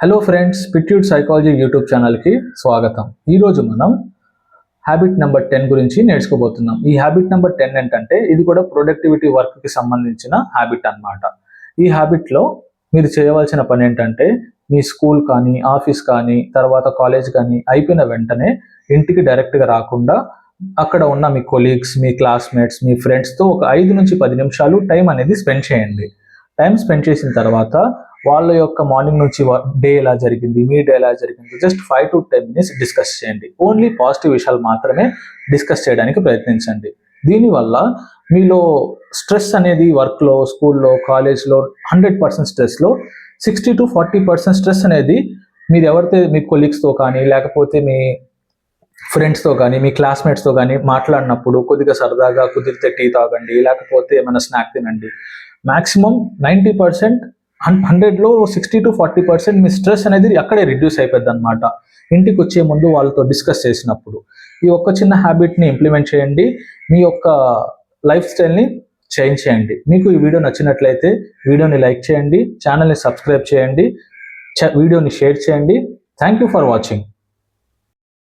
Hello friends, పిట్యూడ్ psychology YouTube ఛానల్కి స్వాగతం. ఈరోజు మనం హ్యాబిట్ నెంబర్ 10 గురించి నేర్చుకోబోతున్నాం. ఈ హ్యాబిట్ నెంబర్ 10 ఏంటంటే ఇది కూడా ప్రొడక్టివిటీ వర్క్కి సంబంధించిన హ్యాబిట్ అన్నమాట. ఈ హ్యాబిట్లో మీరు చేయవలసిన పని ఏంటంటే మీ స్కూల్ కానీ ఆఫీస్ కానీ తర్వాత కాలేజ్ కానీ అయిపోయిన వెంటనే ఇంటికి డైరెక్ట్గా రాకుండా అక్కడ ఉన్న మీ కొలీగ్స్, మీ క్లాస్మేట్స్, మీ ఫ్రెండ్స్తో ఒక 5 నుంచి 10 నిమిషాలు టైం అనేది స్పెండ్ చేయండి. టైం స్పెండ్ చేసిన తర్వాత వాళ్ళ యొక్క మార్నింగ్ నుంచి డే ఎలా జరిగింది, మీ డే ఎలా జరిగింది, జస్ట్ 5 to 10 minutes డిస్కస్ చేయండి. ఓన్లీ పాజిటివ్ విషయాలు మాత్రమే డిస్కస్ చేయడానికి ప్రయత్నించండి. దీనివల్ల మీలో స్ట్రెస్ అనేది వర్క్లో, స్కూల్లో, కాలేజ్లో 100% స్ట్రెస్లో 60 to 40% స్ట్రెస్ అనేది మీరు ఎవరైతే మీ కొలీగ్స్తో కానీ లేకపోతే మీ ఫ్రెండ్స్తో కానీ మీ క్లాస్మేట్స్తో కానీ మాట్లాడినప్పుడు కొద్దిగా సరదాగా కుదిరితే టీ తాగండి, లేకపోతే ఏమైనా స్నాక్ తినండి. మ్యాక్సిమం 90%, 100లో 60 to 40% మీ స్ట్రెస్ అనేది అక్కడే రిడ్యూస్ అయిపోద్ది అనమాట. ఇంటికి వచ్చే ముందు వాళ్ళతో డిస్కస్ చేసినప్పుడు ఈ ఒక్క చిన్న హ్యాబిట్ని ఇంప్లిమెంట్ చేయండి. మీ యొక్క లైఫ్ స్టైల్ని చేంజ్ చేయండి. మీకు ఈ వీడియో నచ్చినట్లయితే వీడియోని లైక్ చేయండి, ఛానల్ని సబ్స్క్రైబ్ చేయండి, వీడియోని షేర్ చేయండి. Thank you for watching.